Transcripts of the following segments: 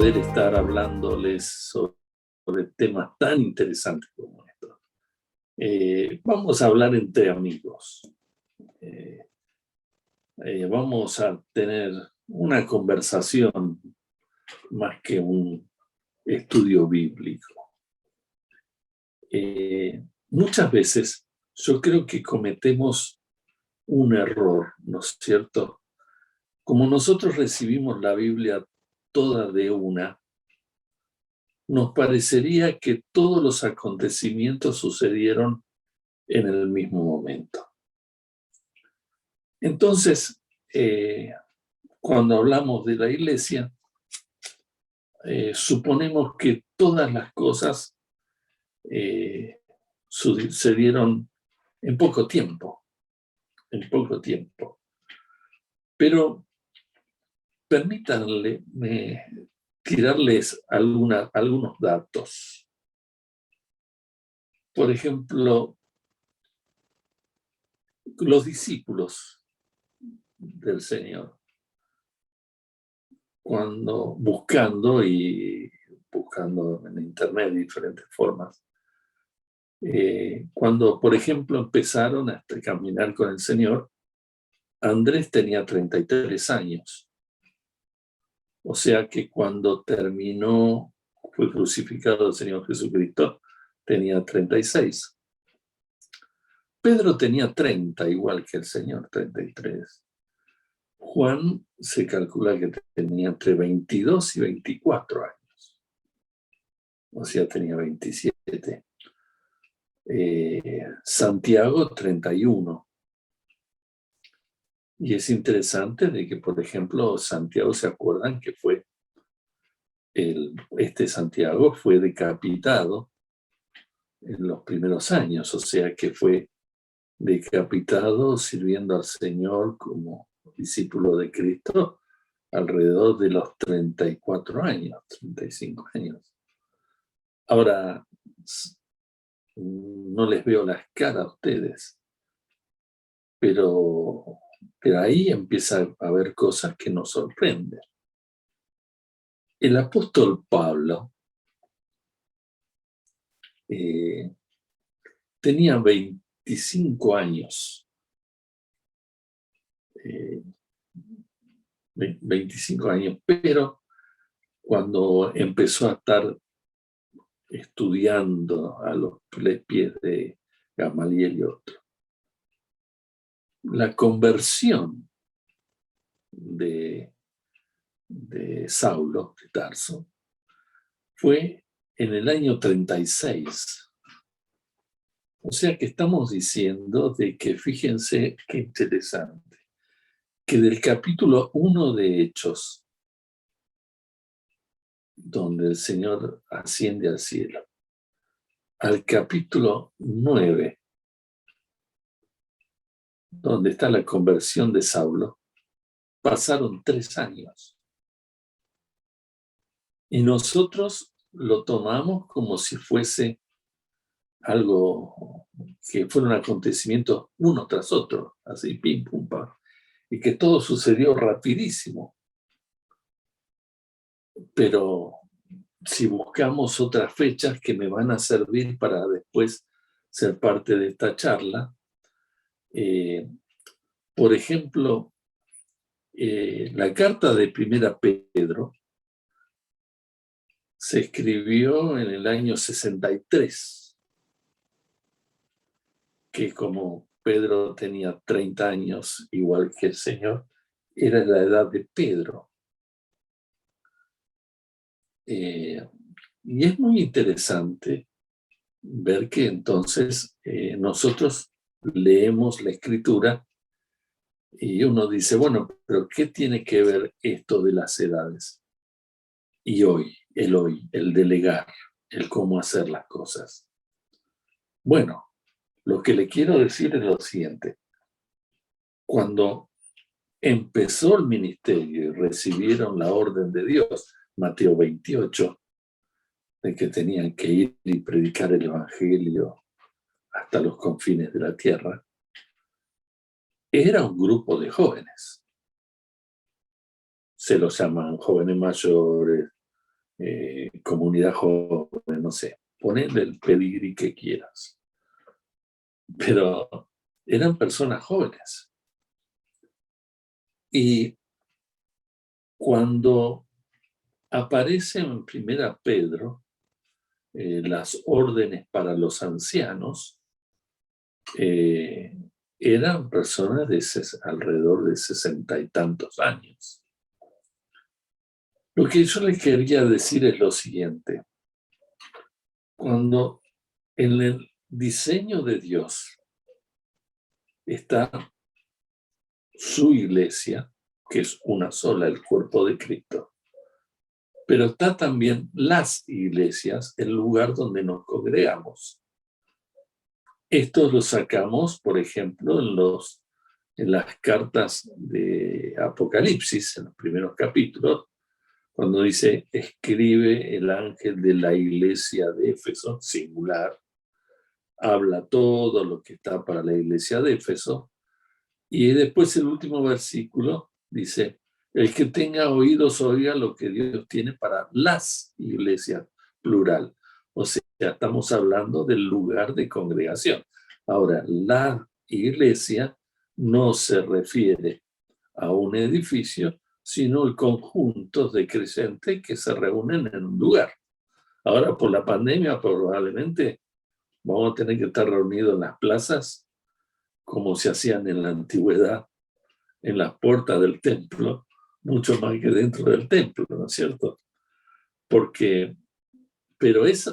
poder estar hablándoles sobre temas tan interesantes como estos. Vamos a hablar entre amigos. Vamos a tener una conversación más que un estudio bíblico. Muchas veces yo creo que cometemos un error, ¿no es cierto? Como nosotros recibimos la Biblia toda de una, nos parecería que todos los acontecimientos sucedieron en el mismo momento. Entonces, cuando hablamos de la iglesia, suponemos que todas las cosas sucedieron en poco tiempo. Pero permítanme tirarles algunos datos. Por ejemplo, los discípulos del Señor, cuando buscando en internet de diferentes formas, cuando, por ejemplo, empezaron a caminar con el Señor, Andrés tenía 33 años. O sea que cuando fue crucificado el Señor Jesucristo, tenía 36. Pedro tenía 30, igual que el Señor, 33. Juan se calcula que tenía entre 22 y 24 años. O sea, tenía 27. Santiago, 31. Y es interesante de que, por ejemplo, Santiago, ¿se acuerdan que este Santiago fue decapitado en los primeros años? O sea, que fue decapitado sirviendo al Señor como discípulo de Cristo alrededor de los 34 años, 35 años. Ahora, no les veo las caras a ustedes, pero ahí empieza a haber cosas que nos sorprenden. El apóstol Pablo tenía 25 años. 25 años, pero cuando empezó a estar estudiando a los pies de Gamaliel y otro, la conversión de Saulo de Tarso fue en el año 36. O sea que estamos diciendo de que, fíjense qué interesante, que del capítulo 1 de Hechos, donde el Señor asciende al cielo, al capítulo 9, donde está la conversión de Saulo, pasaron 3 años. Y nosotros lo tomamos como si fuese algo que fuera un acontecimiento uno tras otro, así, pim, pum, pam, y que todo sucedió rapidísimo. Pero si buscamos otras fechas que me van a servir para después ser parte de esta charla, por ejemplo, la carta de Primera Pedro se escribió en el año 63, que como Pedro tenía 30 años, igual que el Señor, era la edad de Pedro. Y es muy interesante ver que entonces nosotros leemos la Escritura y uno dice, bueno, pero ¿qué tiene que ver esto de las edades? Y hoy, el delegar, el cómo hacer las cosas. Bueno, lo que le quiero decir es lo siguiente. Cuando empezó el ministerio y recibieron la orden de Dios, Mateo 28, de que tenían que ir y predicar el evangelio hasta los confines de la tierra, era un grupo de jóvenes. Se los llaman jóvenes mayores, comunidad joven, no sé, ponele el pedigrí que quieras. Pero eran personas jóvenes. Y cuando aparece en Primera Pedro las órdenes para los ancianos, eran personas de alrededor de 60 y tantos años. Lo que yo les quería decir es lo siguiente. Cuando en el diseño de Dios está su iglesia, que es una sola, el cuerpo de Cristo, pero está también las iglesias, el lugar donde nos congregamos. Esto lo sacamos, por ejemplo, en las cartas de Apocalipsis, en los primeros capítulos, cuando dice, escribe el ángel de la iglesia de Éfeso, singular, habla todo lo que está para la iglesia de Éfeso, y después el último versículo dice, el que tenga oídos oiga lo que Dios tiene para las iglesias, plural. O sea, estamos hablando del lugar de congregación. Ahora, la iglesia no se refiere a un edificio, sino el conjunto de creyentes que se reúnen en un lugar. Ahora, por la pandemia, probablemente vamos a tener que estar reunidos en las plazas, como se hacían en la antigüedad, en las puertas del templo, mucho más que dentro del templo, ¿no es cierto? Pero es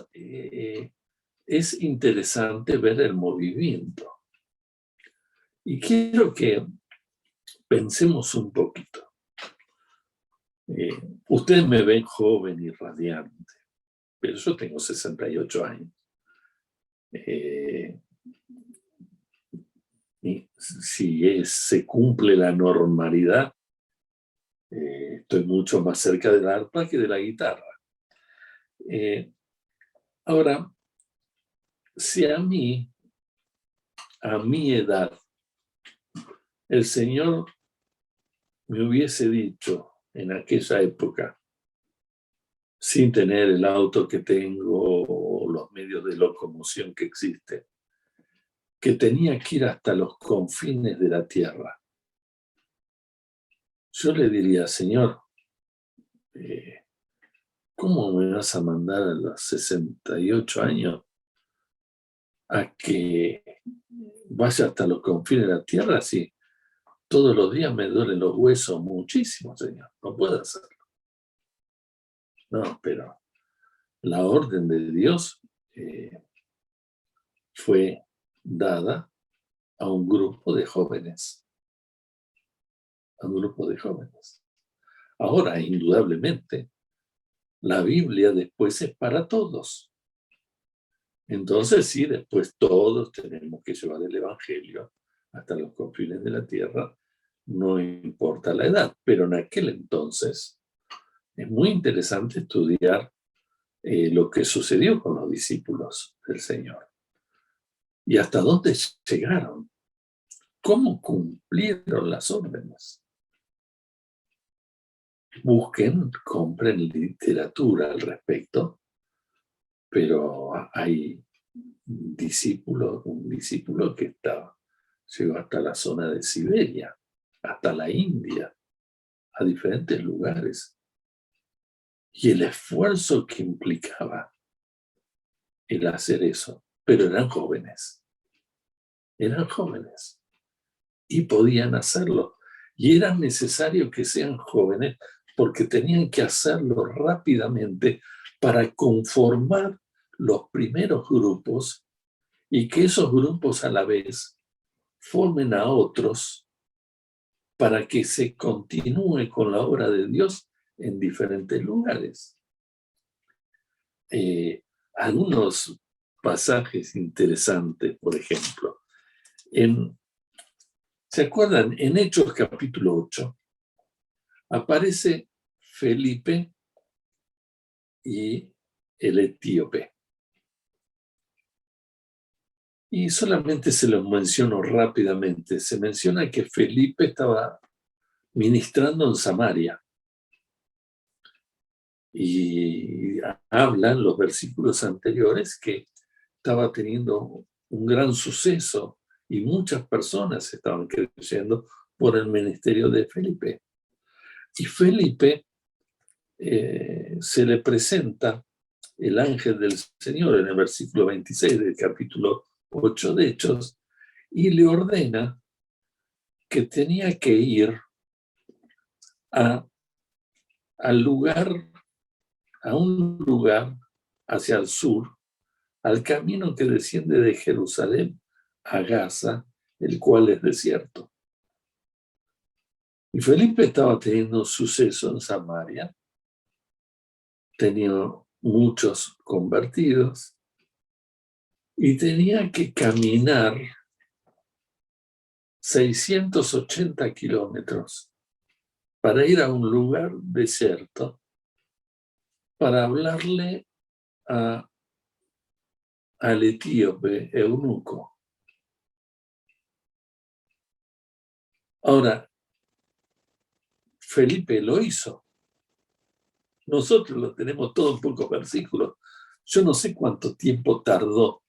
interesante ver el movimiento. Y quiero que pensemos un poquito. Ustedes me ven joven y radiante, pero yo tengo 68 años. Y si se cumple la normalidad, estoy mucho más cerca del arpa que de la guitarra. Ahora, si a mi edad, el Señor me hubiese dicho en aquella época, sin tener el auto que tengo o los medios de locomoción que existen, que tenía que ir hasta los confines de la tierra, yo le diría, Señor, ¿cómo me vas a mandar a los 68 años a que vaya hasta los confines de la tierra si todos los días me duelen los huesos muchísimo, Señor? No puedo hacerlo. No, pero la orden de Dios fue dada a un grupo de jóvenes. A un grupo de jóvenes. Ahora, indudablemente, la Biblia después es para todos. Entonces, sí, después todos tenemos que llevar el Evangelio hasta los confines de la tierra, no importa la edad, pero en aquel entonces es muy interesante estudiar lo que sucedió con los discípulos del Señor y hasta dónde llegaron, cómo cumplieron las órdenes. Busquen, compren literatura al respecto, pero hay un discípulo que llegó hasta la zona de Siberia, hasta la India, a diferentes lugares. Y el esfuerzo que implicaba el hacer eso, pero eran jóvenes y podían hacerlo. Y era necesario que sean jóvenes porque tenían que hacerlo rápidamente para conformar los primeros grupos y que esos grupos a la vez formen a otros para que se continúe con la obra de Dios en diferentes lugares. Algunos pasajes interesantes, por ejemplo. ¿Se acuerdan? En Hechos capítulo 8 aparece Felipe y el etíope. Y solamente se los menciono rápidamente. Se menciona que Felipe estaba ministrando en Samaria. Y hablan los versículos anteriores que estaba teniendo un gran suceso y muchas personas estaban creyendo por el ministerio de Felipe. Y Felipe se le presenta el ángel del Señor en el versículo 26 del capítulo 8 de Hechos y le ordena que tenía que ir al lugar, a un lugar hacia el sur, al camino que desciende de Jerusalén a Gaza, el cual es desierto. Y Felipe estaba teniendo suceso en Samaria, tenía muchos convertidos y tenía que caminar 680 kilómetros para ir a un lugar desierto, para hablarle al etíope eunuco. Ahora, Felipe lo hizo. Nosotros lo tenemos todo en pocos versículos. Yo no sé cuánto tiempo tardó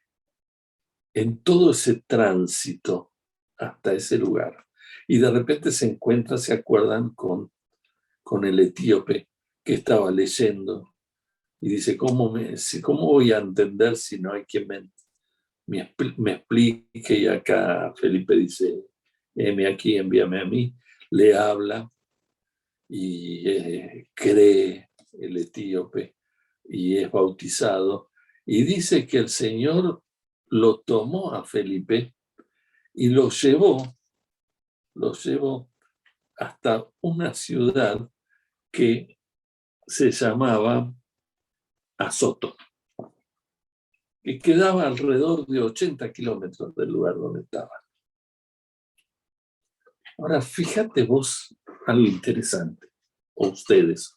en todo ese tránsito hasta ese lugar. Y de repente se acuerdan con el etíope que estaba leyendo y dice, ¿cómo voy a entender si no hay quien me explique? Y acá Felipe dice, heme aquí, envíame a mí. Le habla y cree el etíope y es bautizado. Y dice que el Señor lo tomó a Felipe y lo llevó hasta una ciudad que se llamaba Azoto, que quedaba alrededor de 80 kilómetros del lugar donde estaba. Ahora, fíjate vos algo interesante, o ustedes,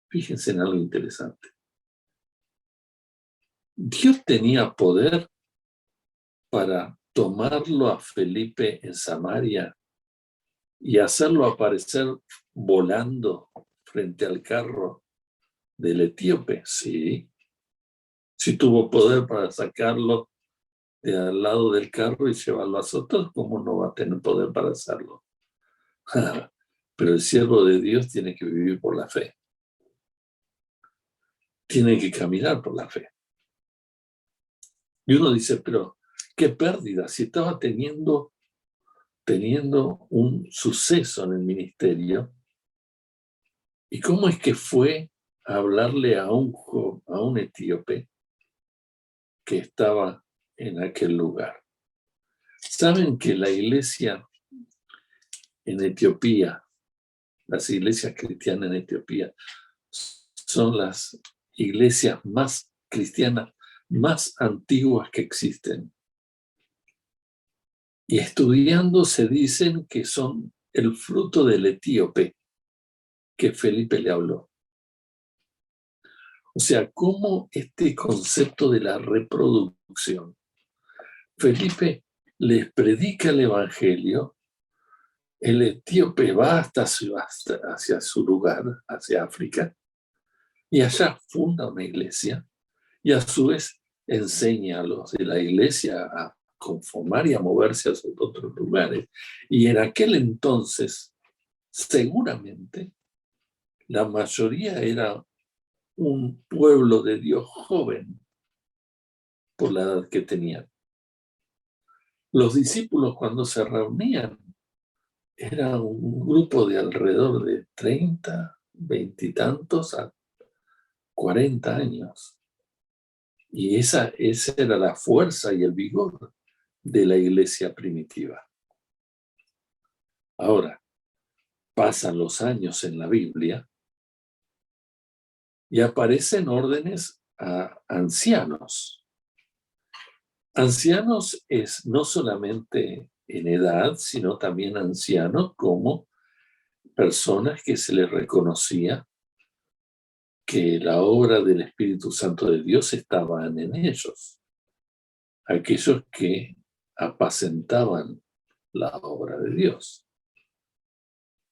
fíjense en algo interesante. Dios tenía poder para tomarlo a Felipe en Samaria y hacerlo aparecer volando frente al carro del etíope. Sí, sí tuvo poder para sacarlo de al lado del carro y llevarlo a Soto, ¿cómo no va a tener poder para hacerlo? Pero el siervo de Dios tiene que vivir por la fe. Tiene que caminar por la fe. Y uno dice, pero qué pérdida, si estaba teniendo un suceso en el ministerio. ¿Y cómo es que fue a hablarle a un etíope que estaba en aquel lugar? Saben que la iglesia en Etiopía, las iglesias cristianas en Etiopía, son las iglesias más cristianas, más antiguas que existen. Y estudiando se dicen que son el fruto del etíope que Felipe le habló. O sea, cómo este concepto de la reproducción. Felipe les predica el evangelio, el etíope va hacia su lugar, hacia África, y allá funda una iglesia, y a su vez enseña a los de la iglesia a conformar y a moverse a otros lugares. Y en aquel entonces, seguramente, la mayoría era un pueblo de Dios joven por la edad que tenían. Los discípulos cuando se reunían era un grupo de alrededor de 30, 20 y tantos a 40 años. Y esa era la fuerza y el vigor de la iglesia primitiva. Ahora, pasan los años en la Biblia y aparecen órdenes a ancianos. Ancianos es no solamente en edad, sino también ancianos como personas que se les reconocía que la obra del Espíritu Santo de Dios estaba en ellos. Aquellos que apacentaban la obra de Dios.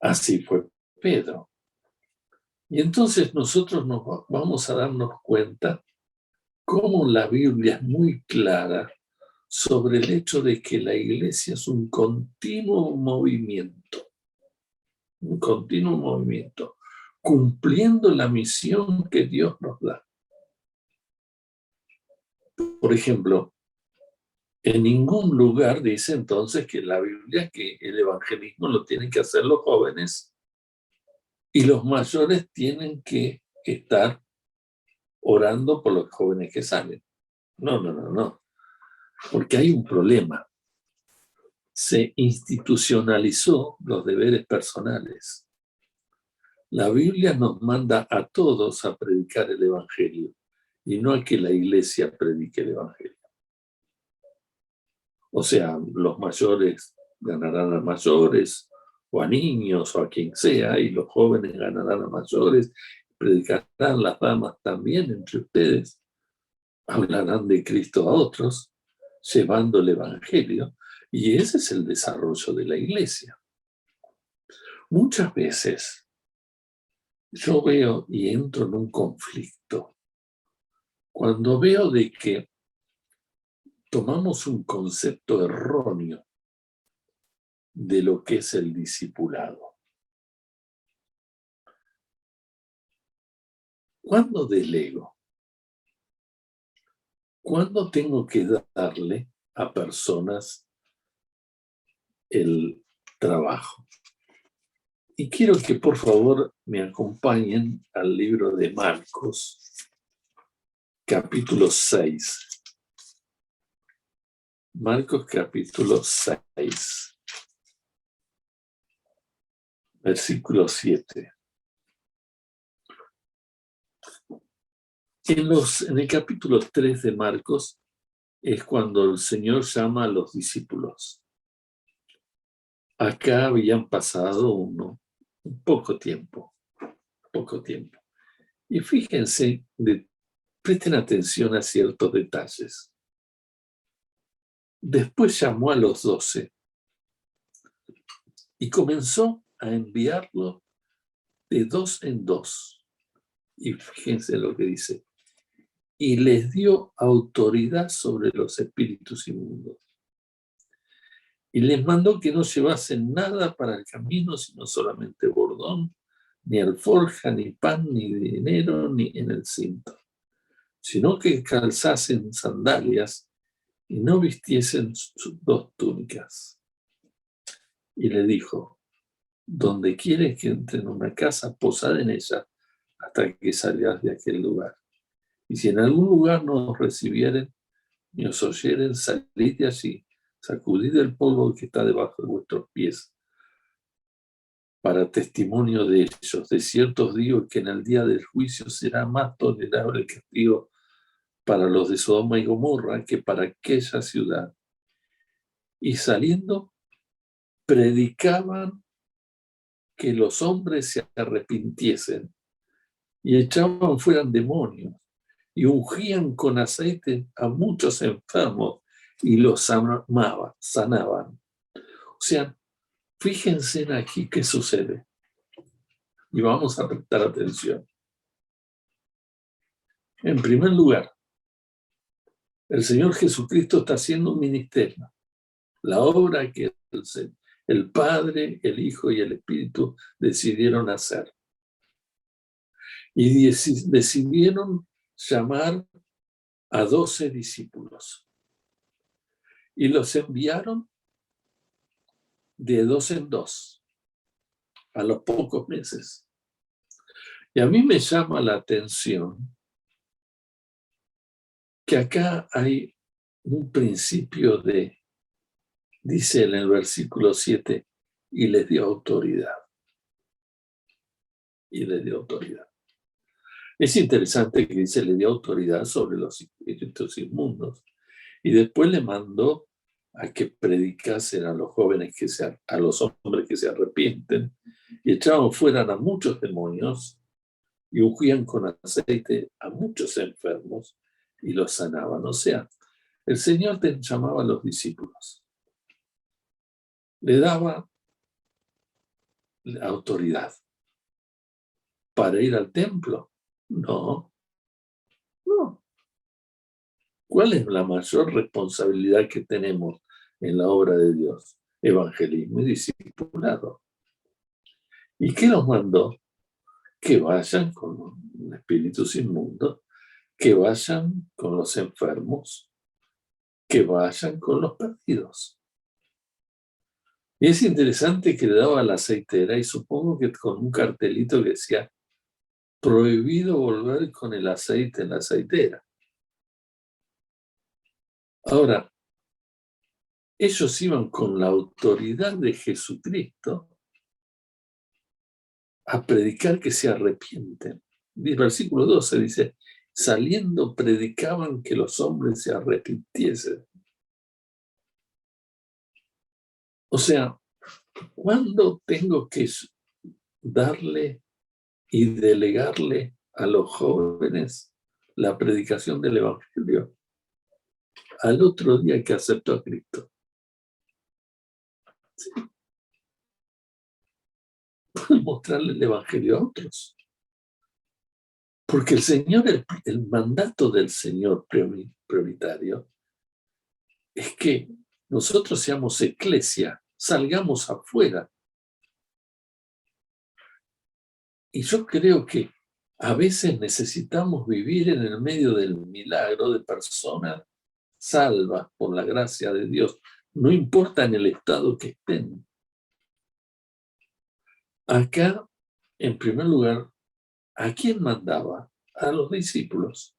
Así fue Pedro. Y entonces nosotros vamos a darnos cuenta cómo la Biblia es muy clara sobre el hecho de que la iglesia es un continuo movimiento, cumpliendo la misión que Dios nos da. Por ejemplo, en ningún lugar dice entonces que la Biblia que el evangelismo lo tienen que hacer los jóvenes y los mayores tienen que estar orando por los jóvenes que salen. No, porque hay un problema. Se institucionalizó los deberes personales. La Biblia nos manda a todos a predicar el evangelio y no a que la iglesia predique el evangelio. O sea, los mayores ganarán a mayores, o a niños, o a quien sea, y los jóvenes ganarán a mayores, predicarán las damas también entre ustedes, hablarán de Cristo a otros, llevando el evangelio, y ese es el desarrollo de la iglesia. Muchas veces yo veo y entro en un conflicto cuando veo de que tomamos un concepto erróneo de lo que es el discipulado. ¿Cuándo delego? ¿Cuándo tengo que darle a personas el trabajo? Y quiero que por favor me acompañen al libro de Marcos, capítulo 6. Marcos capítulo 6, versículo 7. En el capítulo 3 de Marcos es cuando el Señor llama a los discípulos. Acá habían pasado un poco tiempo. Y fíjense, presten atención a ciertos detalles. Después llamó a los 12 y comenzó a enviarlos de 2 en 2. Y fíjense lo que dice. Y les dio autoridad sobre los espíritus inmundos. Y les mandó que no llevasen nada para el camino, sino solamente bordón, ni alforja, ni pan, ni dinero, ni en el cinto, sino que calzasen sandalias y no vistiesen sus 2 túnicas. Y le dijo, donde quieres que entre en una casa, posad en ella hasta que salgas de aquel lugar. Y si en algún lugar no os recibieren ni os oyeren, salid de allí, sacudid el polvo que está debajo de vuestros pies, para testimonio de ellos. De cierto os digo que en el día del juicio será más tolerable el castigo para los de Sodoma y Gomorra que para aquella ciudad. Y saliendo, predicaban que los hombres se arrepintiesen y echaban fuera demonios y ungían con aceite a muchos enfermos y los sanaban. O sea, fíjense aquí qué sucede. Y vamos a prestar atención. En primer lugar, el Señor Jesucristo está haciendo un ministerio. La obra que el Padre, el Hijo y el Espíritu decidieron hacer. Y decidieron llamar a 12 discípulos. Y los enviaron de 2 en 2 a los pocos meses. Y a mí me llama la atención que acá hay un principio dice en el versículo 7, y les dio autoridad. Y les dio autoridad. Es interesante que dice, le dio autoridad sobre los espíritus inmundos. Y después le mandó a que predicasen a los jóvenes, a los hombres que se arrepienten, y echaban fuera a muchos demonios, y ungían con aceite a muchos enfermos, y los sanaban. O sea, el Señor te llamaba a los discípulos. Le daba la autoridad para ir al templo? No, no. ¿Cuál es la mayor responsabilidad que tenemos en la obra de Dios? Evangelismo y discipulado. ¿Y qué nos mandó? Que vayan con espíritus inmundos, que vayan con los enfermos, que vayan con los perdidos. Y es interesante que le daba la aceitera, y supongo que con un cartelito que decía, prohibido volver con el aceite en la aceitera. Ahora, ellos iban con la autoridad de Jesucristo a predicar que se arrepienten. El versículo 12 dice, saliendo predicaban que los hombres se arrepintiesen. O sea, ¿cuándo tengo que darle y delegarle a los jóvenes la predicación del Evangelio? Al otro día que aceptó a Cristo. ¿Sí? Mostrarle el Evangelio a otros. Porque el Señor, el mandato del Señor prioritario es que nosotros seamos iglesia, salgamos afuera. Y yo creo que a veces necesitamos vivir en el medio del milagro de personas salvas por la gracia de Dios, no importa en el estado que estén. Acá, en primer lugar, ¿a quién mandaba? A los discípulos.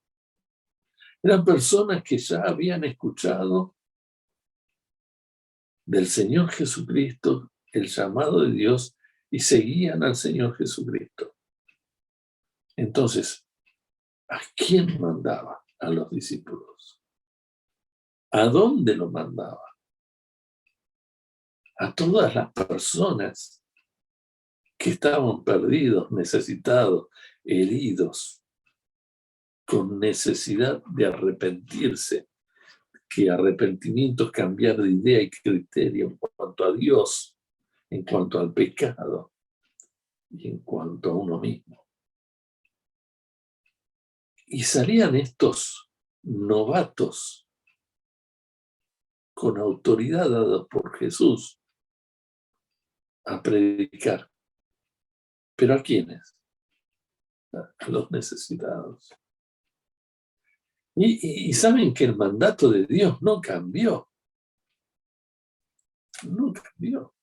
Eran personas que ya habían escuchado del Señor Jesucristo el llamado de Dios y seguían al Señor Jesucristo. Entonces, ¿a quién mandaba? A los discípulos. ¿A dónde lo mandaba? A todas las personas que estaban perdidos, necesitados, heridos, con necesidad de arrepentirse, que arrepentimiento es cambiar de idea y criterio en cuanto a Dios, en cuanto al pecado y en cuanto a uno mismo. Y salían estos novatos con autoridad dada por Jesús a predicar. ¿Pero a quiénes? A los necesitados. Y saben que el mandato de Dios no cambió. No cambió.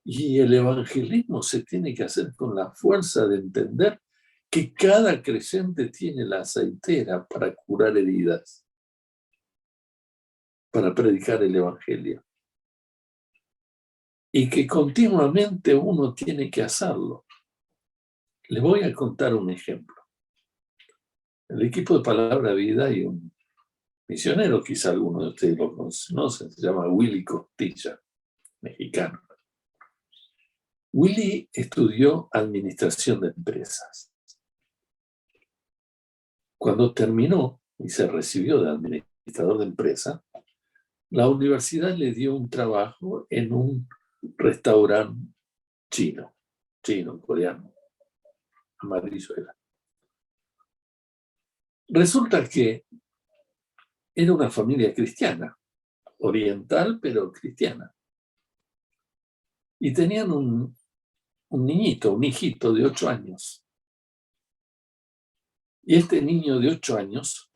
Y el evangelismo se tiene que hacer con la fuerza de entender que cada creyente tiene la aceitera para curar heridas, para predicar el evangelio. Y que continuamente uno tiene que hacerlo. Les voy a contar un ejemplo. En el equipo de Palabra Vida hay un misionero, quizá alguno de ustedes lo conocen, se llama Willy Costilla, mexicano. Willy estudió administración de empresas. Cuando terminó y se recibió de administrador de empresa, la universidad le dio un trabajo en un restaurante chino, coreano, amarillo era. Resulta que era una familia cristiana, oriental pero cristiana. Y tenían un niñito, un hijito de 8 años. Y este niño de 8 años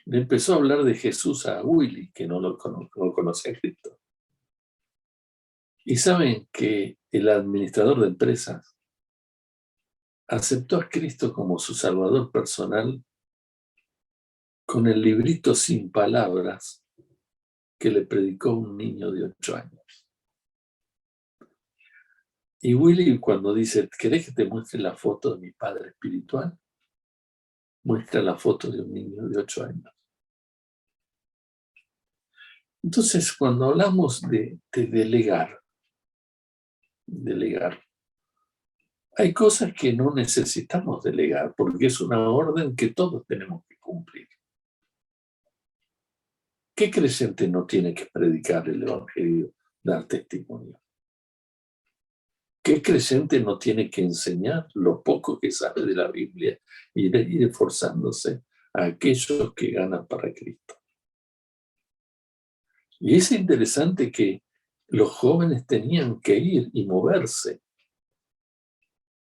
le empezó a hablar de Jesús a Willy, que no conocía a Cristo. Y saben que el administrador de empresas aceptó a Cristo como su salvador personal con el librito sin palabras que le predicó un niño de 8 años. Y Willy, cuando dice, ¿querés que te muestre la foto de mi padre espiritual? Muestra la foto de un niño de 8 años. Entonces, cuando hablamos de delegar, hay cosas que no necesitamos delegar porque es una orden que todos tenemos que cumplir. ¿Qué creyente no tiene que predicar el evangelio, dar testimonio? ¿Qué creyente no tiene que enseñar lo poco que sabe de la Biblia y de ir esforzándose a aquellos que ganan para Cristo? Y es interesante que los jóvenes tenían que ir y moverse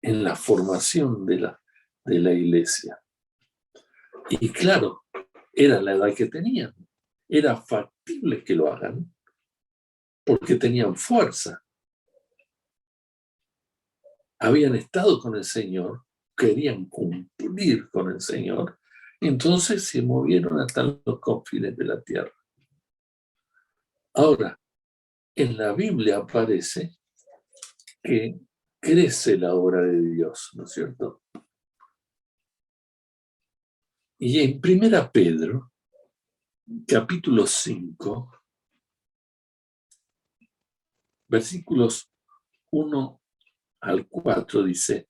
en la formación de la iglesia. Y claro, era la edad que tenían. Era factible que lo hagan porque tenían fuerza. Habían estado con el Señor, querían cumplir con el Señor, entonces se movieron hasta los confines de la tierra. Ahora, en la Biblia aparece que crece la obra de Dios, ¿no es cierto? Y en 1 Pedro, capítulo 5, versículos 1 al 4 dice: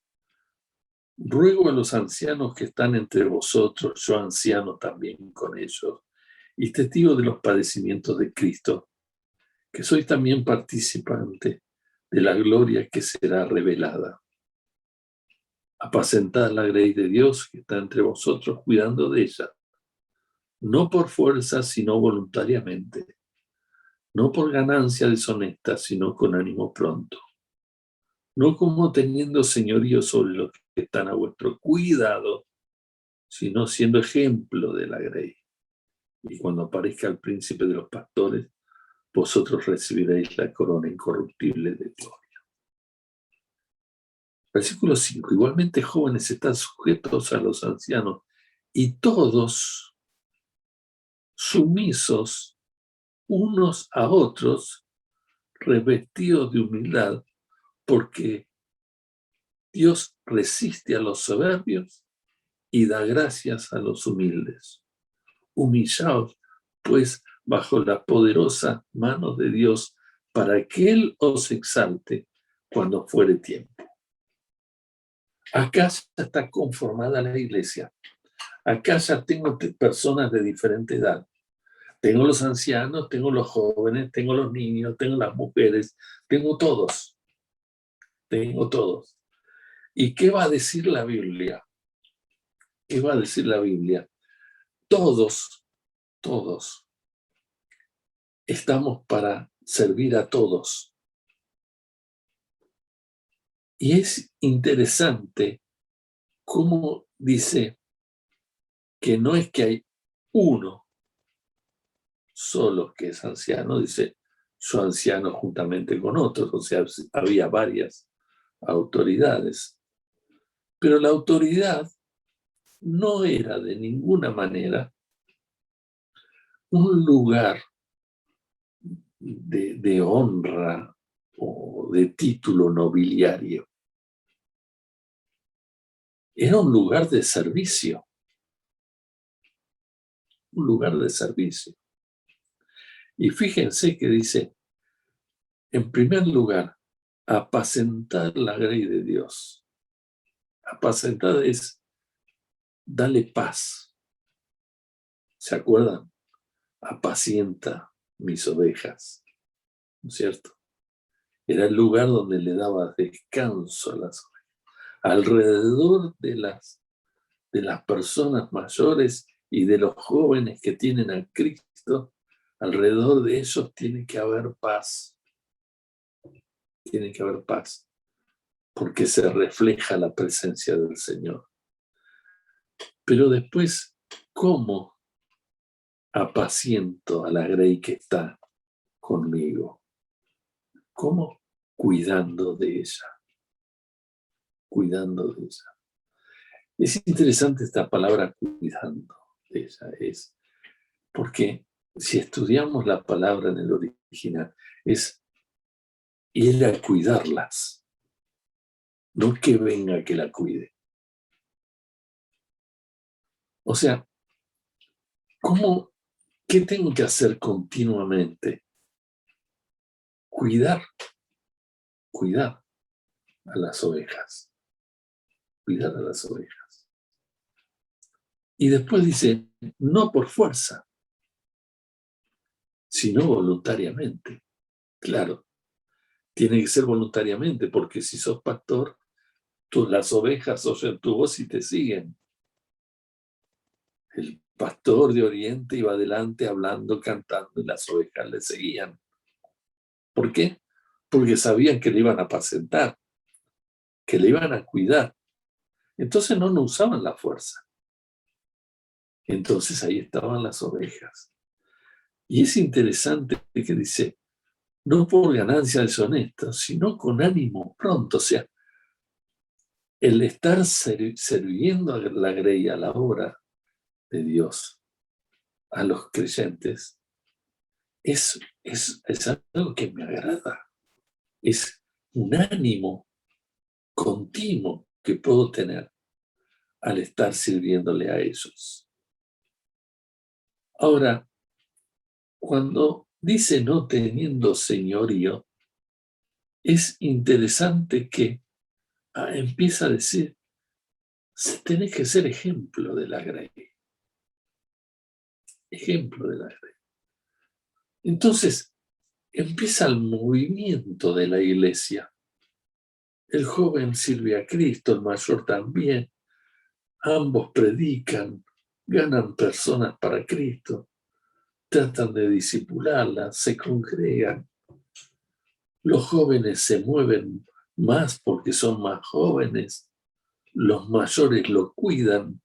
ruego a los ancianos que están entre vosotros, yo anciano también con ellos, y testigo de los padecimientos de Cristo, que sois también participante de la gloria que será revelada. Apacentad la grey de Dios que está entre vosotros, cuidando de ella, no por fuerza, sino voluntariamente, no por ganancia deshonesta, sino con ánimo pronto, no como teniendo señorío sobre los que están a vuestro cuidado, sino siendo ejemplo de la grey. Y cuando aparezca el príncipe de los pastores, vosotros recibiréis la corona incorruptible de gloria. Versículo 5. Igualmente, jóvenes, están sujetos a los ancianos y todos sumisos unos a otros, revestidos de humildad, porque Dios resiste a los soberbios y da gracias a los humildes. Humillaos, pues, bajo la poderosa mano de Dios, para que Él os exalte cuando fuere tiempo. Acá ya está conformada la iglesia. Acá ya tengo personas de diferente edad. Tengo los ancianos, tengo los jóvenes, tengo los niños, tengo las mujeres, tengo todos. Tengo todos. ¿Y qué va a decir la Biblia? ¿Qué va a decir la Biblia? Todos estamos para servir a todos. Y es interesante cómo dice que no es que hay uno solo que es anciano, dice yo anciano juntamente con otros, o sea, había varias autoridades. Pero la autoridad no era de ninguna manera un lugar de honra o de título nobiliario. Era un lugar de servicio. Un lugar de servicio. Y fíjense que dice, en primer lugar, apacentar la grey de Dios. Apacentar es darle paz. ¿Se acuerdan? Apacienta mis ovejas, ¿no es cierto? Era el lugar donde le daba descanso a las ovejas. Alrededor de las personas mayores y de los jóvenes que tienen a Cristo, alrededor de ellos tiene que haber paz. Tiene que haber paz, porque se refleja la presencia del Señor. Pero después, ¿cómo apaciento a la grey que está conmigo? ¿Cómo? Cuidando de ella. Cuidando de ella. Es interesante esta palabra cuidando de ella, porque si estudiamos la palabra en el original, es ir a cuidarlas, no que venga que la cuide. O sea, ¿qué tengo que hacer continuamente? Cuidar a las ovejas. Cuidar a las ovejas. Y después dice, no por fuerza, sino voluntariamente. Claro, Tiene que ser voluntariamente, porque si sos pastor, las ovejas oyen tu voz y te siguen. El pastor de Oriente iba adelante hablando, cantando, y las ovejas le seguían. ¿Por qué? Porque sabían que le iban a apacentar, que le iban a cuidar. Entonces no usaban la fuerza. Entonces ahí estaban las ovejas. Y es interesante que dice, no por ganancia deshonesta, sino con ánimo pronto. O sea, el estar sirviendo a la grey, a la obra de Dios, a los creyentes, es algo que me agrada. Es un ánimo continuo que puedo tener al estar sirviéndole a ellos. Ahora, cuando dice no teniendo señorío, es interesante que empieza a decir, tenés que ser ejemplo de la grey. Ejemplo de la grey. Entonces, empieza el movimiento de la iglesia. El joven sirve a Cristo, el mayor también. Ambos predican, ganan personas para Cristo, tratan de discipularlas, se congregan. Los jóvenes se mueven más porque son más jóvenes. Los mayores lo cuidan.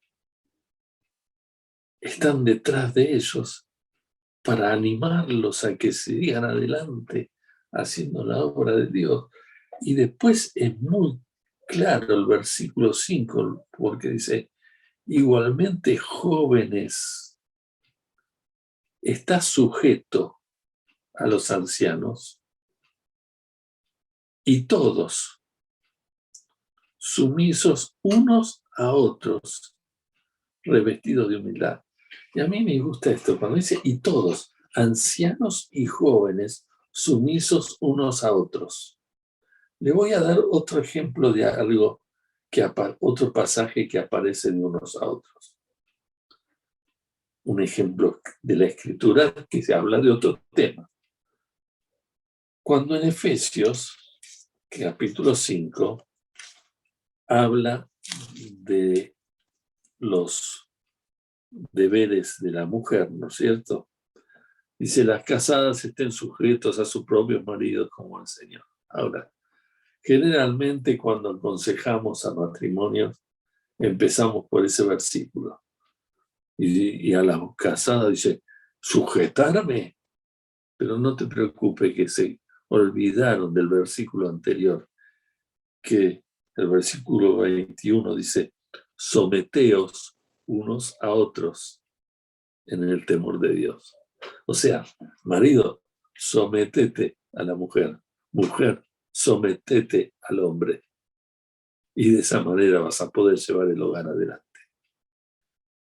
Están detrás de ellos para animarlos a que sigan adelante haciendo la obra de Dios. Y después es muy claro el versículo 5, porque dice, igualmente jóvenes, está sujeto a los ancianos y todos sumisos unos a otros, revestidos de humildad. Y a mí me gusta esto, cuando dice y todos, ancianos y jóvenes, sumisos unos a otros. Le voy a dar otro ejemplo de algo, otro pasaje que aparece de unos a otros. Un ejemplo de la Escritura que se habla de otro tema. Cuando en Efesios, capítulo 5, habla de los deberes de la mujer, ¿no es cierto? Dice, las casadas estén sujetos a sus propios maridos como el Señor. Ahora, generalmente cuando aconsejamos a matrimonios, empezamos por ese versículo. Y a la casada dice, sujetarme, pero no te preocupes que se olvidaron del versículo anterior, que el versículo 21 dice, someteos unos a otros en el temor de Dios. O sea, marido, sométete a la mujer. Mujer, sométete al hombre. Y de esa manera vas a poder llevar el hogar adelante.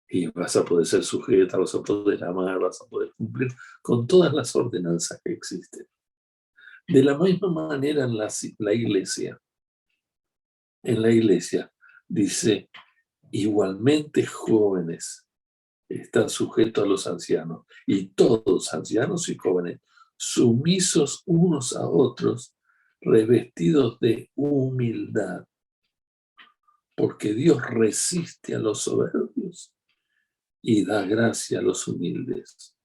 Y vas a poder ser sujeta, vas a poder amar, vas a poder cumplir con todas las ordenanzas que existen. De la misma manera en la iglesia. En la iglesia dice, igualmente jóvenes están sujetos a los ancianos, y todos, ancianos y jóvenes, sumisos unos a otros, revestidos de humildad, porque Dios resiste a los soberbios y da gracia a los humildes.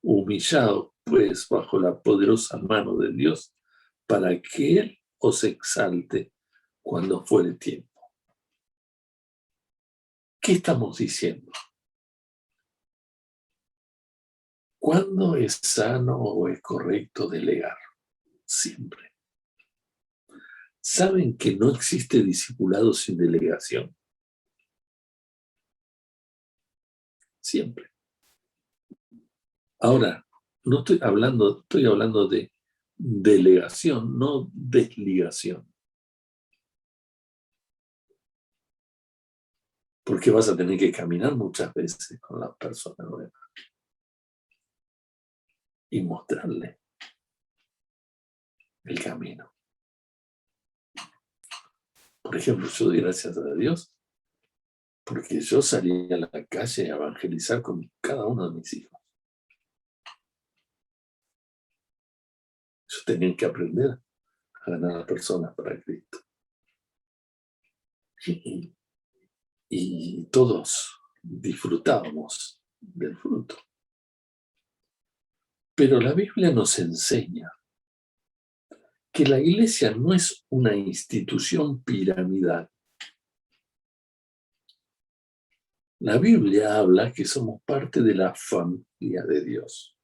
Humillados, pues, bajo la poderosa mano de Dios, para que Él os exalte cuando fuere tiempo. ¿Qué estamos diciendo? ¿Cuándo es sano o es correcto delegar? Siempre. ¿Saben que no existe discipulado sin delegación? Siempre. Ahora, no estoy hablando de delegación, no desligación. Porque vas a tener que caminar muchas veces con la persona nueva y mostrarle el camino. Por ejemplo, yo doy gracias a Dios porque yo salí a la calle a evangelizar con cada uno de mis hijos. Ellos tenían que aprender a ganar personas para Cristo. Y todos disfrutábamos del fruto. Pero la Biblia nos enseña que la iglesia no es una institución piramidal. La Biblia habla que somos parte de la familia de Dios,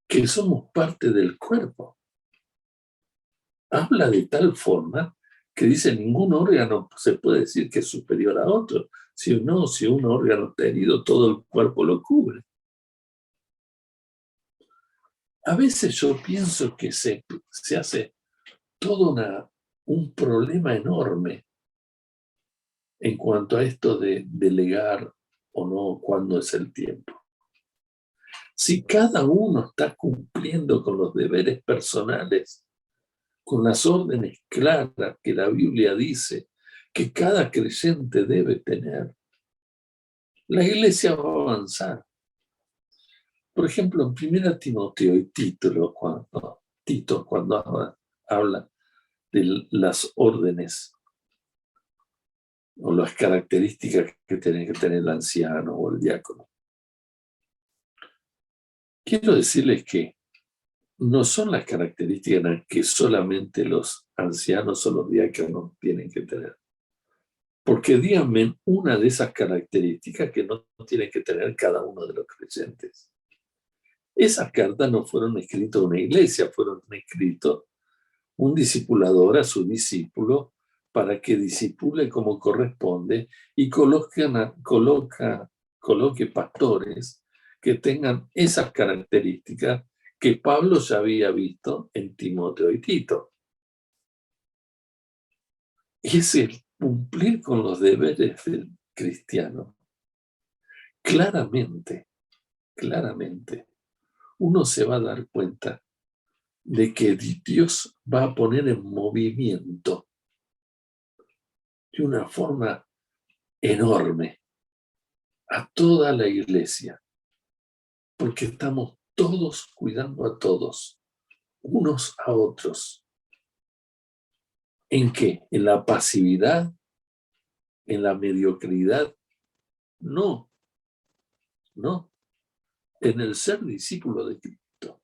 que somos parte del cuerpo. Habla de tal forma que dice ningún órgano se puede decir que es superior a otro. Si un órgano está herido, todo el cuerpo lo cubre. A veces yo pienso que se hace todo un problema enorme en cuanto a esto de delegar o no, cuándo es el tiempo. Si cada uno está cumpliendo con los deberes personales, con las órdenes claras que la Biblia dice que cada creyente debe tener, la iglesia va a avanzar. Por ejemplo, en 1 Timoteo y Tito, cuando habla de las órdenes o las características que tiene que tener el anciano o el diácono, quiero decirles que no son las características que solamente los ancianos o los diáconos tienen que tener. Porque díganme una de esas características que no tiene que tener cada uno de los creyentes. Esas cartas no fueron escritas en una iglesia, fueron escritas un discipulador a su discípulo para que discipule como corresponde y coloque pastores que tengan esas características que Pablo ya había visto en Timoteo y Tito. Es el cumplir con los deberes del cristiano. Claramente, uno se va a dar cuenta de que Dios va a poner en movimiento de una forma enorme a toda la iglesia, porque estamos todos cuidando a todos, unos a otros. ¿En qué? ¿En la pasividad? ¿En la mediocridad? No. En el ser discípulo de Cristo,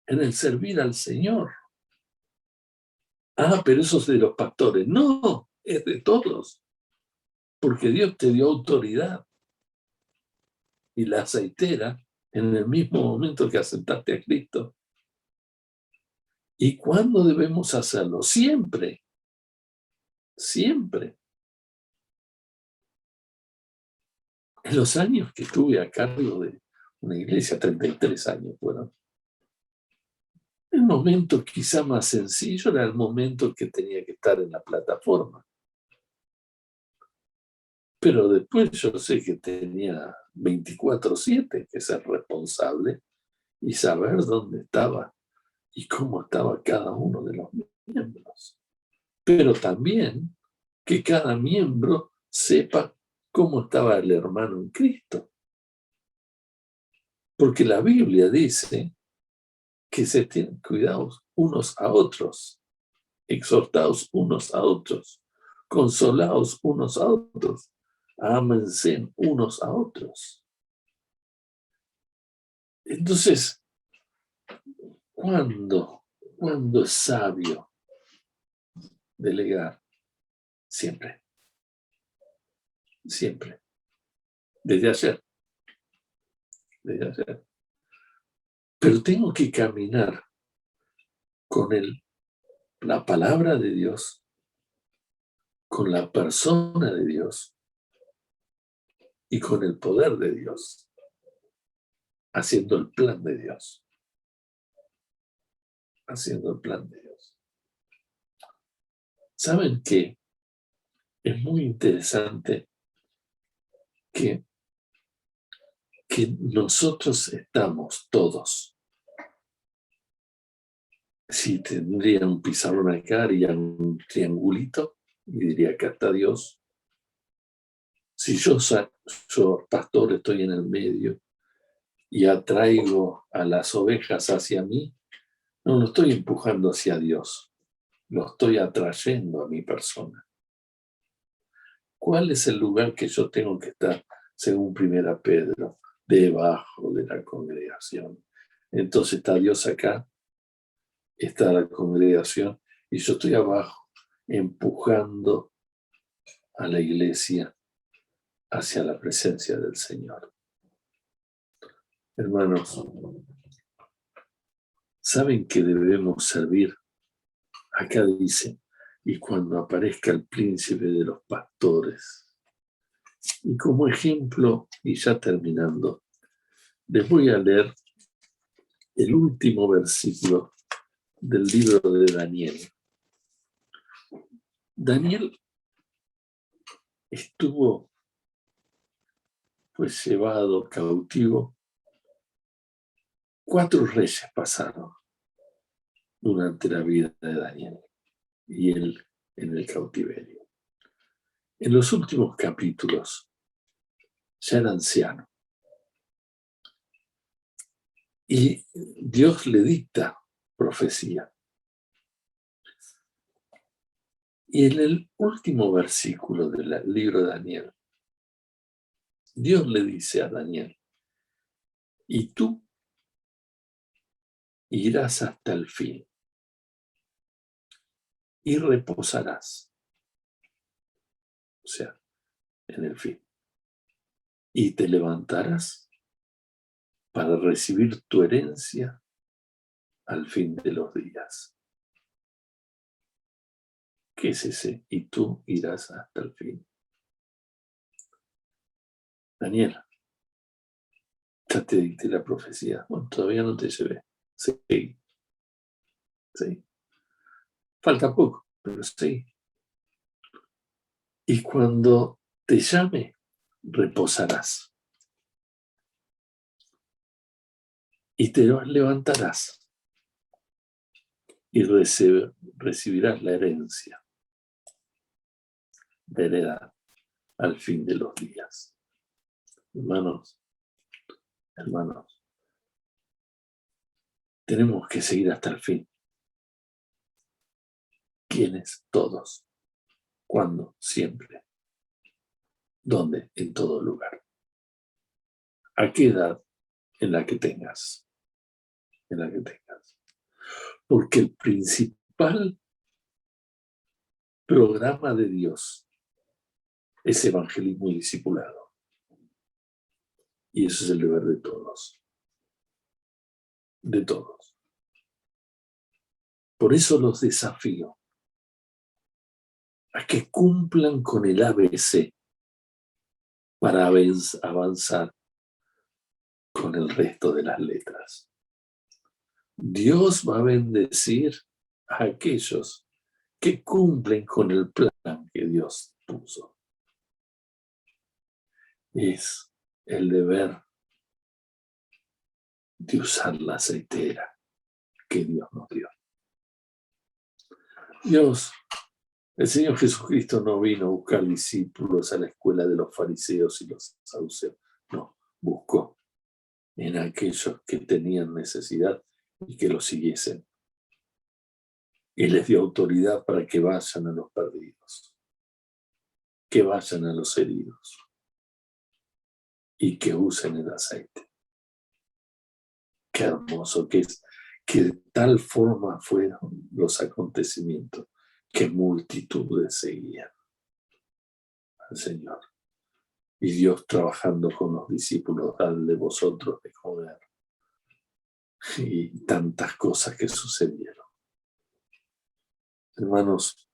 en el servir al Señor. Pero eso es de los pastores. No, es de todos, porque Dios te dio autoridad. Y la aceitera, en el mismo momento que aceptaste a Cristo. ¿Y cuándo debemos hacerlo? Siempre. En los años que estuve a cargo de una iglesia, 33 años fueron, el momento quizá más sencillo era el momento que tenía que estar en la plataforma. Pero después yo sé que tenía 24/7 que ser responsable y saber dónde estaba y cómo estaba cada uno de los miembros. Pero también que cada miembro sepa cómo estaba el hermano en Cristo. Porque la Biblia dice que se tienen cuidados unos a otros, exhortados unos a otros, consolados unos a otros, ámense unos a otros. Entonces, ¿cuándo es sabio delegar? Siempre. Desde ayer. Pero tengo que caminar con la palabra de Dios, con la persona de Dios y con el poder de Dios, haciendo el plan de Dios. ¿Saben qué? Es muy interesante que nosotros estamos todos. Si tendría un pizarrón acá, haría un triangulito y diría que está Dios. Si yo, pastor, estoy en el medio y atraigo a las ovejas hacia mí, No lo estoy empujando hacia Dios, lo estoy atrayendo a mi persona. ¿Cuál es el lugar que yo tengo que estar, según Primera Pedro? Debajo de la congregación. Entonces está Dios acá, está la congregación, y yo estoy abajo, empujando a la iglesia hacia la presencia del Señor. Hermanos, ¿saben que debemos servir? Acá dice, y cuando aparezca el príncipe de los pastores. Y como ejemplo, y ya terminando, les voy a leer el último versículo del libro de Daniel. Daniel estuvo pues llevado cautivo. 4 reyes pasaron durante la vida de Daniel y él en el cautiverio. En los últimos capítulos ya era anciano y Dios le dicta profecía. Y en el último versículo del libro de Daniel, Dios le dice a Daniel, y tú irás hasta el fin y reposarás, o sea, en el fin, y te levantarás para recibir tu herencia al fin de los días. ¿Qué es ese? Y tú irás hasta el fin. Daniel, ya te dicté la profecía. Bueno, todavía no te llevé. Sí, sí. Falta poco, pero sí. Y cuando te llame, reposarás. Y te levantarás y recibirás la herencia, la heredad, al fin de los días. Hermanos, hermanos, tenemos que seguir hasta el fin. ¿Quiénes? Todos. ¿Cuándo? Siempre. ¿Dónde? En todo lugar. ¿A qué edad? En la que tengas. En la que tengas. Porque el principal programa de Dios es evangelismo y discipulado. Y eso es el deber de todos. De todos. Por eso los desafío a que cumplan con el ABC para avanzar con el resto de las letras. Dios va a bendecir a aquellos que cumplen con el plan que Dios puso. Es el deber de usar la aceitera que Dios nos dio. El Señor Jesucristo no vino a buscar discípulos a la escuela de los fariseos y los saduceos. No, buscó en aquellos que tenían necesidad y que lo siguiesen. Y les dio autoridad para que vayan a los perdidos, que vayan a los heridos y que usen el aceite. Qué hermoso que es, que de tal forma fueron los acontecimientos que multitudes seguían al Señor. Y Dios trabajando con los discípulos, dadle vosotros de comer. Y tantas cosas que sucedieron. Hermanos,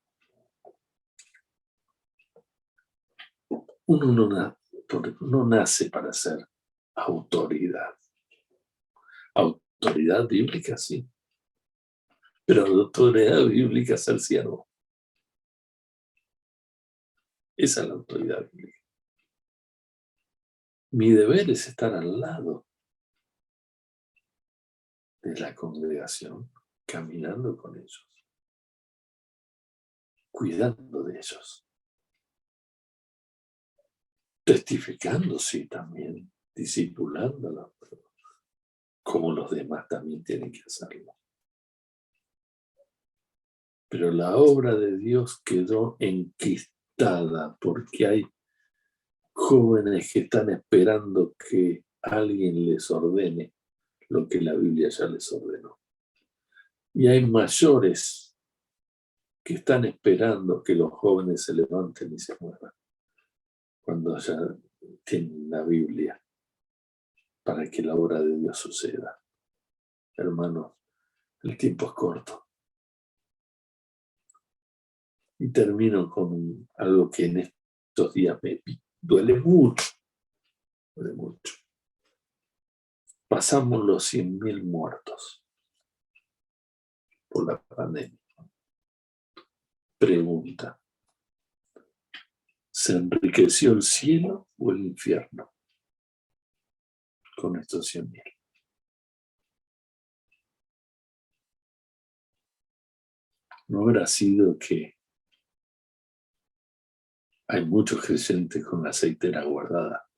uno no nace para ser autoridad. Autoridad bíblica, sí. Pero la autoridad bíblica es ser siervo. Esa es la autoridad bíblica. Mi deber es estar al lado de la congregación, caminando con ellos, cuidando de ellos, testificando, sí, también, discipulándolos, como los demás también tienen que hacerlo. Pero la obra de Dios quedó enquistada porque hay jóvenes que están esperando que alguien les ordene lo que la Biblia ya les ordenó. Y hay mayores que están esperando que los jóvenes se levanten y se muevan cuando ya tienen la Biblia para que la obra de Dios suceda. Hermanos, el tiempo es corto. Y termino con algo que en estos días me duele mucho. Duele mucho. Pasamos los 100.000 muertos por la pandemia. Pregunta: ¿se enriqueció el cielo o el infierno con estos 100.000? ¿No habrá sido que hay muchos creyentes con la aceitera guardada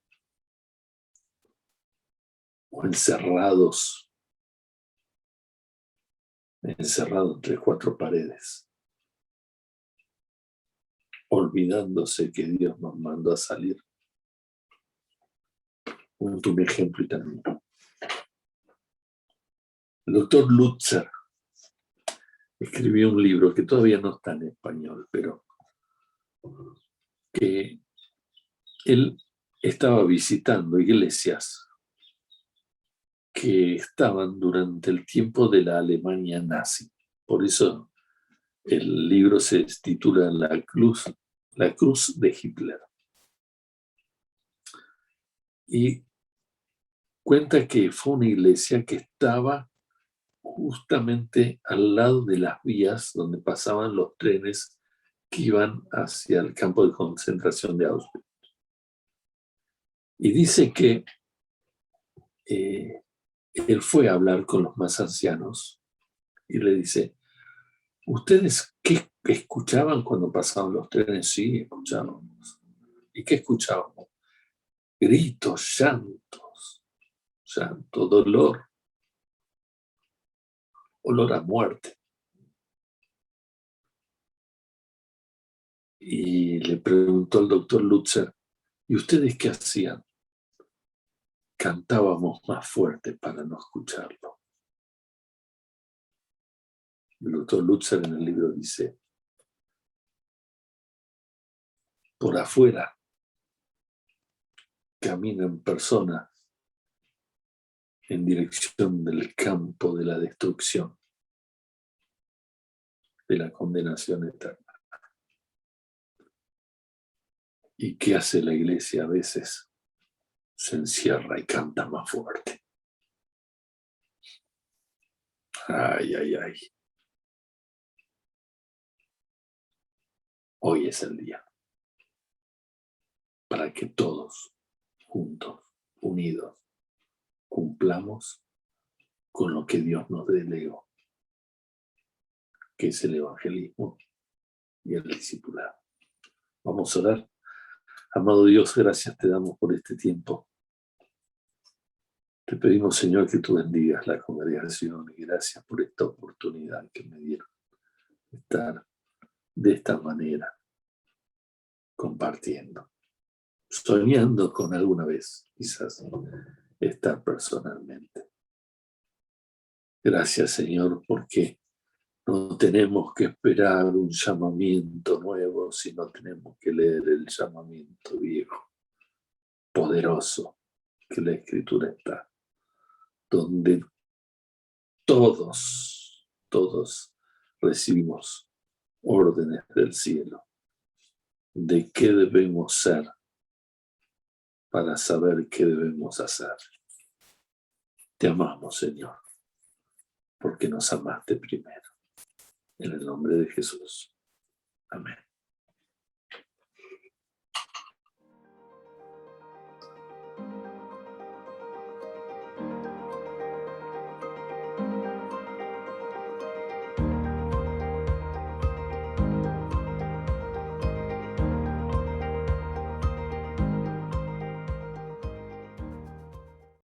o encerrados entre cuatro paredes, olvidándose que Dios nos mandó a salir? Un ejemplo y termino. El doctor Lutzer escribió un libro que todavía no está en español, pero que él estaba visitando iglesias que estaban durante el tiempo de la Alemania nazi. Por eso el libro se titula La cruz de Hitler. Y cuenta que fue una iglesia que estaba justamente al lado de las vías donde pasaban los trenes que iban hacia el campo de concentración de Auschwitz. Y dice que él fue a hablar con los más ancianos y le dice: ¿ustedes qué escuchaban cuando pasaban los trenes? Sí, escuchábamos. ¿Y qué escuchábamos? Gritos, llanto, dolor, olor a muerte. Y le preguntó al doctor Lutzer: ¿y ustedes qué hacían? Cantábamos más fuerte para no escucharlo. El doctor Lutzer en el libro dice: por afuera caminan personas en dirección del campo de la destrucción, de la condenación eterna. ¿Y qué hace la iglesia a veces? Se encierra y canta más fuerte. Ay, ay, ay. Hoy es el día para que todos, juntos, unidos, cumplamos con lo que Dios nos delegó, que es el evangelismo y el discipulado. Vamos a orar. Amado Dios, gracias te damos por este tiempo. Te pedimos, Señor, que tú bendigas la congregación y gracias por esta oportunidad que me dieron de estar de esta manera, compartiendo, soñando con alguna vez, quizás, estar personalmente. Gracias, Señor, porque no tenemos que esperar un llamamiento nuevo, sino tenemos que leer el llamamiento viejo, poderoso, que la Escritura está, donde todos recibimos órdenes del cielo de qué debemos ser para saber qué debemos hacer. Te amamos, Señor, porque nos amaste primero. En el nombre de Jesús. Amén.